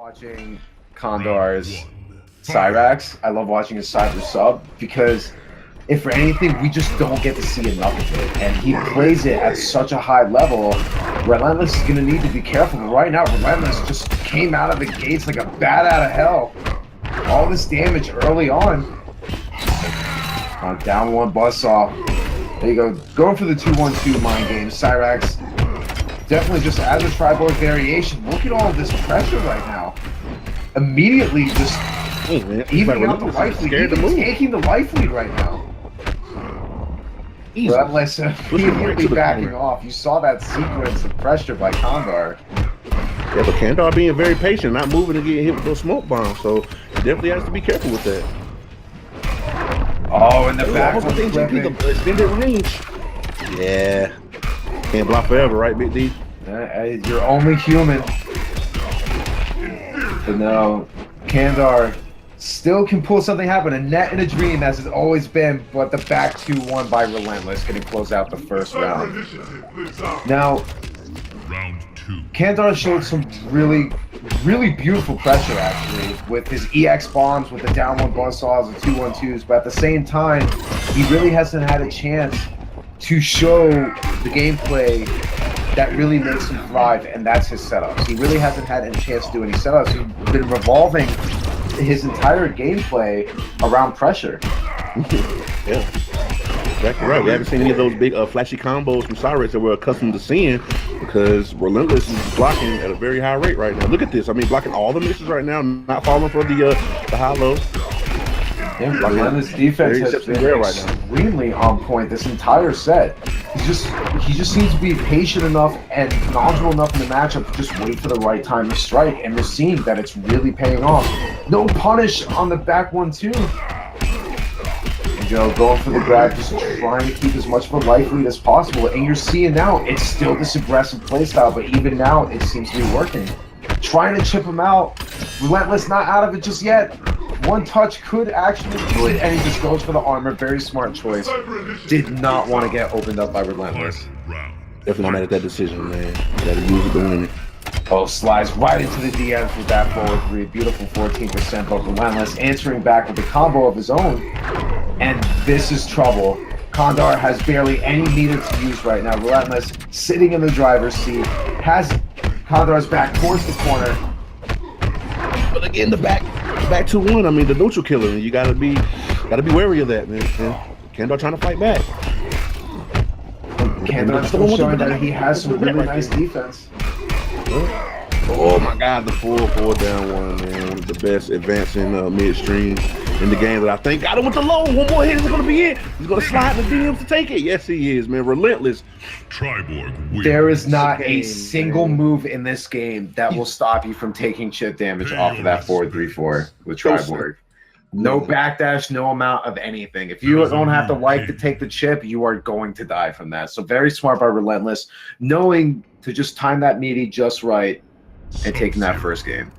watching Kandarr's Cyrax. I love watching his cyber sub because if for anything, we just don't get to see enough of it. And he plays it at such a high level. Rhlentless is going to need to be careful. But right now, Rhlentless just came out of the gates like a bat out of hell. All this damage early on. Down one buzzsaw. There you go. Going for the 2-1-2 mind game. Cyrax definitely just as a tri-board variation. Look at all of this pressure right now. Immediately just evening out the life lead. Even taking the life lead right now. Rhlentless immediately backing off. You saw that sequence of pressure by Kandarr. Yeah, but Kandarr being very patient, not moving and getting hit with those smoke bombs. So he definitely has to be careful with that. Oh, in the back one extended range. Yeah. Can't block forever, right, Big D? You're only human. But no, Kandarr still can pull something happen. A net and a dream, as it's always been, but the back 2-1 by Rhlentless going to close out the first round. Now, Kandarr showed some really beautiful pressure, actually, with his EX bombs, with the down one buzzsaws, the 2-1-2s, but at the same time, he really hasn't had a chance to show the gameplay that really makes him thrive, and that's his setups. He really hasn't had a chance to do any setups. He's been revolving his entire gameplay around pressure. Yeah. Exactly right. We haven't seen any of those big flashy combos from Cyrax that we're accustomed to seeing because Rhlentless is blocking at a very high rate right now. Look at this. I mean, blocking all the misses right now, not falling for the high-low. Yeah, Rhlentless defense has been extremely on point this entire set. He just needs to be patient enough and knowledgeable enough in the matchup to just wait for the right time to strike, and we're seeing that it's really paying off. No punish on the back 1-2. Going for the grab, just trying to keep as much of a life lead as possible. And you're seeing now, it's still this aggressive playstyle, but even now, it seems to be working. Trying to chip him out. Rhlentless not out of it just yet. One touch could actually do it, and he just goes for the armor. Very smart choice. Did not want to get opened up by Rhlentless. Definitely not mad at that decision, man. Gotta use it to win it. Oh, slides right into the DMs with that forward 3. Beautiful 14%, but Rhlentless answering back with a combo of his own. And this is trouble. Kandarr has barely any meter to use right now. Rhlentless sitting in the driver's seat, has Kandarr's back towards the corner. But again, the back 2-1. I mean, the neutral killer. You gotta be wary of that, man. Kandarr trying to fight back. Kandarr still showing that he has some really nice defense. Oh my God, the full 4-down-1, man. One of the best advancing midstream in the game that I think got him with the low. One more hit is going to be it. He's going to slide in the DMs to take it. Yes, he is, man. Rhlentless. There is not a single move in this game that will stop you from taking chip damage off of that forward 3-4 with Triborg. No backdash, no amount of anything. If you don't have the life to take the chip, you are going to die from that. So very smart by Rhlentless, knowing to just time that meaty just right and taking that first game.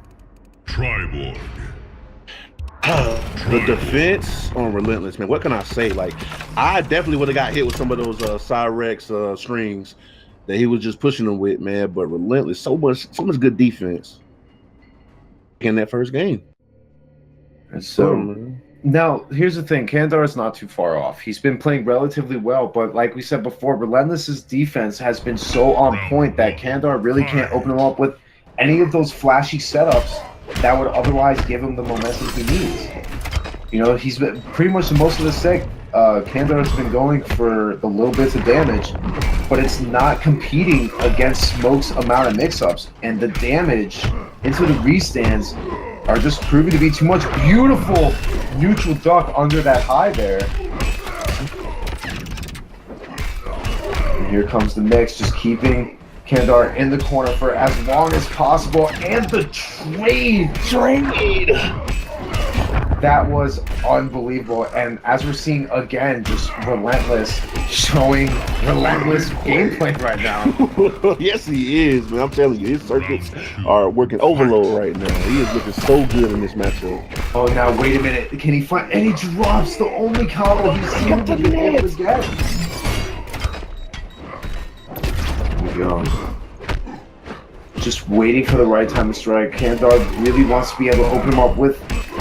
The defense on Rhlentless, man. What can I say? Like, I definitely would have got hit with some of those Cyrax strings that he was just pushing them with, man. But Rhlentless, so much good defense in that first game. So now here's the thing, Kandarr is not too far off. He's been playing relatively well, but like we said before, Rhlentless's defense has been so on point that Kandarr really can't open him up with any of those flashy setups that would otherwise give him the momentum he needs. You know, he's been pretty much the most of the set. Kandarr has been going for the little bits of damage, but it's not competing against Smoke's amount of mix-ups, and the damage into the restands are just proving to be too much. Beautiful neutral duck under that high there. And here comes the mix, just keeping Kandarr in the corner for as long as possible. And the trade! That was unbelievable. And as we're seeing again, just Rhlentless showing relentless gameplay right now. Yes, he is, man. I'm telling you, his circuits are working overload right now. He is looking so good in this matchup. Oh, now wait a minute. Can he find? And he drops the only combo he's seen to be able to get. Here we go. just waiting for the right time to strike. Kandarr really wants to be able to open him up with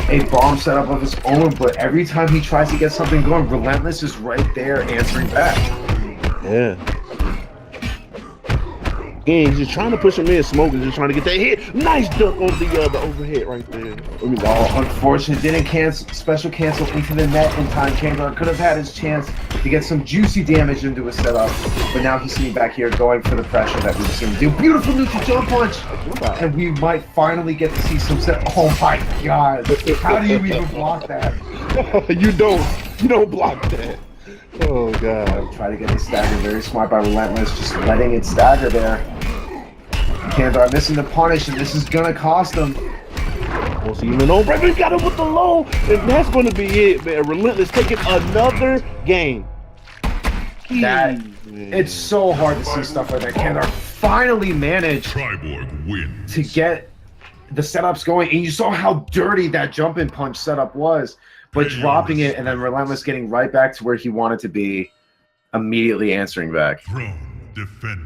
a bomb setup of his own, but every time he tries to get something going, Rhlentless is right there answering back. Yeah. And he's just trying to push him in. Smoke is just trying to get that hit. Nice duck on the overhead right there. Oh, unfortunately, didn't special cancel into the net in time. Kandarr could have had his chance to get some juicy damage into his setup, but now he's sitting back here going for the pressure that we've seen him do. Beautiful neutral jump punch, and we might finally get to see some set. Oh my God! How do you even block that? You don't block that. Oh God! Try to get the stagger. Very smart by Rhlentless, just letting it stagger there. Kandarr missing the punish, and this is gonna cost him. We'll see him in over. We got him with the low, and that's gonna be it, man. Rhlentless taking another game. It's so hard to see stuff like that. Kandarr finally managed to get the setups going, and you saw how dirty that jump in punch setup was. But dropping it and then Rhlentless getting right back to where he wanted to be, immediately answering back. Defended.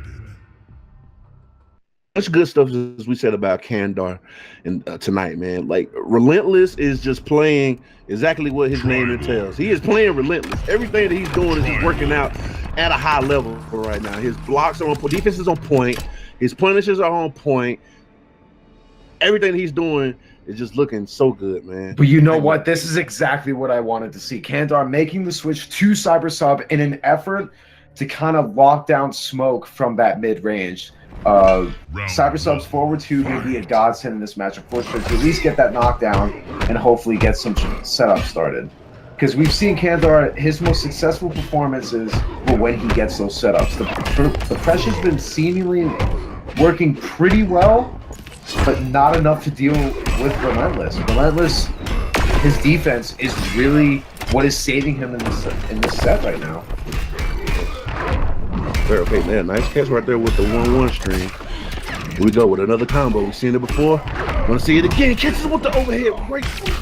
Much good stuff as we said about Kandarr and tonight, man. Like Rhlentless is just playing exactly what his name entails. He is playing Rhlentless. Everything that he's doing is just working out at a high level right now. His blocks are on point, defense is on point, his punishes are on point. Everything he's doing is just looking so good, man. But you know what? This is exactly what I wanted to see. Kandarr making the switch to Cyber Sub in an effort to kind of lock down Smoke from that mid-range. Cyber Sub's forward 2 going to be a godsend in this match, unfortunately, to at least get that knockdown and hopefully get some setup started. Because we've seen Kandarr, his most successful performances were when he gets those setups. The pressure's been seemingly working pretty well, but not enough to deal with Rhlentless. Rhlentless, his defense is really what is saving him in this set right now. Okay, man, nice catch right there with the 1-1 string. Here we go with another combo. We've seen it before. Want to see it again. Catches him with the overhead.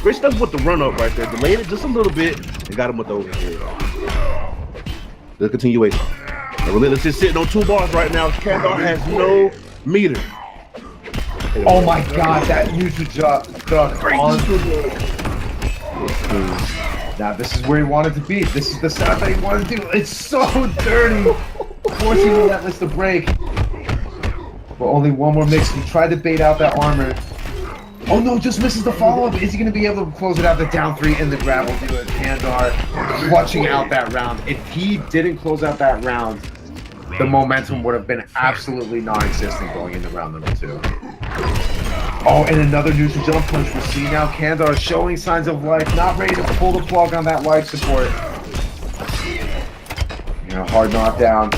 Great stuff with the run up right there. Delayed it just a little bit and got him with the overhead. Good continuation. Now, Rhlentless is sitting on 2 bars right now. Kandarr has no meter. Oh my God, that neutral duck on. Now this is where he wanted to be. This is the setup that he wanted to do. It's so dirty. Forcing Rhlentless to break. But only one more mix. He tried to bait out that armor. Oh no, just misses the follow-up. Is he going to be able to close it out? The down 3 in the grab will do it. Kandarr clutching out that round. If he didn't close out that round, the momentum would have been absolutely non-existent going into round number 2. Oh, and another neutral jump punch. We'll see now Kandarr showing signs of life, not ready to pull the plug on that life support. You know, hard knockdown.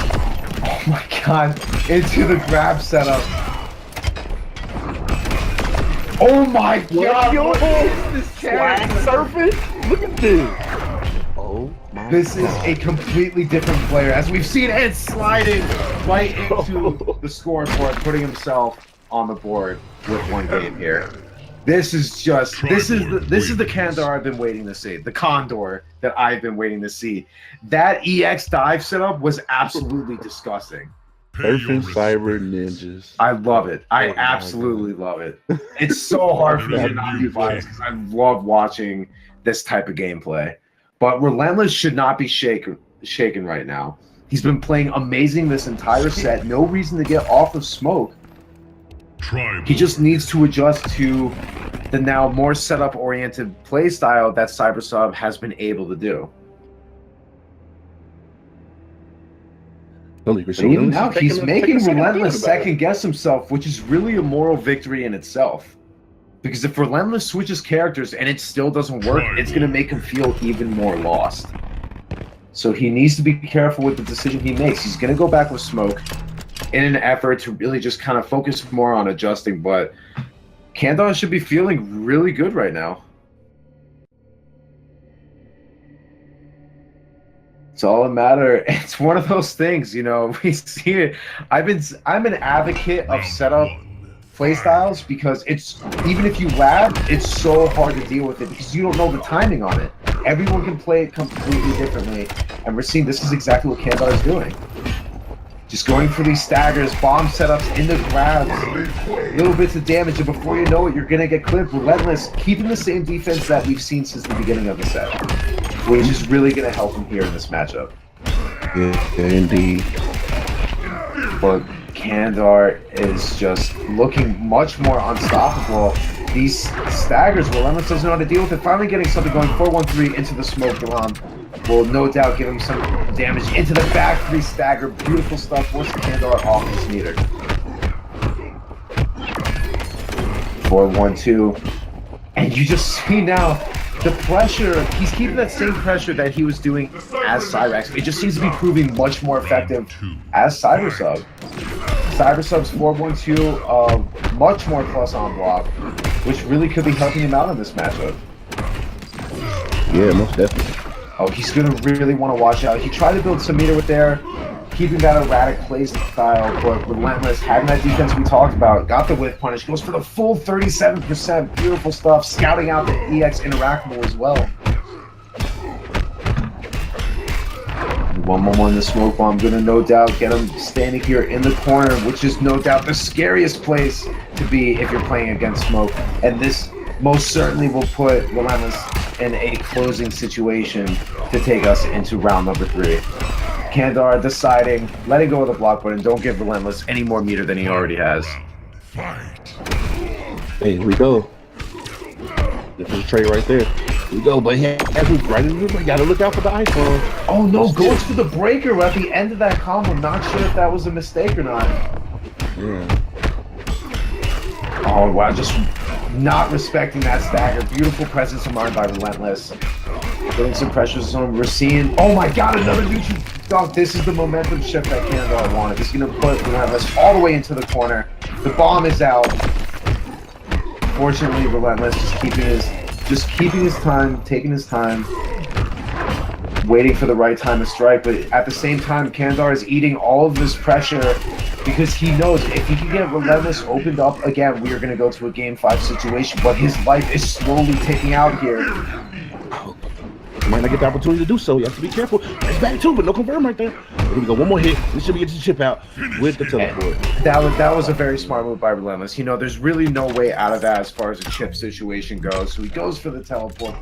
Oh my God, into the grab setup. Oh my God, what is this character? Surfing? Look at this. Oh my This is a completely different player, as we've seen, and sliding right into the scoreboard, putting himself on the board with 1 game here. This is just this is the Kandarr I've been waiting to see, the Condor that I've been waiting to see. That EX dive setup was absolutely disgusting. Surfing cyber ninjas. I love it. I absolutely love it. It's so hard for me to not be biased because I love watching this type of gameplay. But Rhlentless should not be shaken right now. He's been playing amazing this entire set. No reason to get off of Smoke. He just needs to adjust to the now more setup-oriented play style that Cyber Sub has been able to do. Even now, he's making Rhlentless second-guess himself, which is really a moral victory in itself. Because if Rhlentless switches characters and it still doesn't work, it's going to make him feel even more lost. So he needs to be careful with the decision he makes. He's going to go back with Smoke in an effort to really just kind of focus more on adjusting, but Kandarr should be feeling really good right now. It's all a matter. It's one of those things, you know, we see it. I'm an advocate of setup play styles because it's, even if you lab, it's so hard to deal with it because you don't know the timing on it. Everyone can play it completely differently, and we're seeing this is exactly what Kandarr is doing. Just going for these staggers, bomb setups into grabs, little bits of damage, and before you know it, you're gonna get clipped. Rhlentless keeping the same defense that we've seen since the beginning of the set, which is really gonna help him here in this matchup. Yeah, indeed. But Kandarr is just looking much more unstoppable. These staggers, Rhlentless doesn't know how to deal with it. Finally getting something going, 4-1-3 into the smoke. Garam will no doubt give him some damage into the back 3 stagger. Beautiful stuff, forcing Kandarr off his meter. 4-1-2. And you just see now the pressure. He's keeping that same pressure that he was doing as Cyrex. It just seems to be proving much more effective as Cybersub. Cybersub's 4-1-2, much more plus on block, which really could be helping him out in this matchup. Yeah, most definitely. Oh, he's gonna really want to watch out. He tried to build some meter with there, keeping that erratic play style, but Rhlentless, having that defense we talked about, got the whiff punish, goes for the full 37%. Beautiful stuff, scouting out the EX interactable as well. 1-1-1 in the smoke bomb, gonna no doubt get him standing here in the corner, which is no doubt the scariest place to be if you're playing against smoke. And this most certainly will put Rhlentless in a closing situation to take us into round number 3. Kandarr deciding, letting go of the block button, don't give Rhlentless any more meter than he already has. Hey, here we go. This is a trade right there. Here we go, but he has me right in the room. You gotta look out for the icon. Oh no, goes for the breaker at the end of that combo. Not sure if that was a mistake or not. Yeah. Oh wow, just not respecting that stagger. Beautiful presence of mind by Rhlentless. Putting some pressures on him. We're seeing, oh my god, another neutral dunk. This is the momentum shift that Kandarr wanted. This is gonna put Rhlentless all the way into the corner. The bomb is out. Fortunately, Rhlentless just keeping his time, taking his time, waiting for the right time to strike. But at the same time, Kandarr is eating all of this pressure because he knows if he can get Rhlentless opened up again, we are going to go to a Game 5 situation. But his life is slowly ticking out here. You might not get the opportunity to do so. You have to be careful. It's back too, but no confirm right there. Here we go. One more hit. This should be getting the chip out with the teleport. That was a very smart move by Rhlentless. You know, there's really no way out of that as far as a chip situation goes. So he goes for the teleport.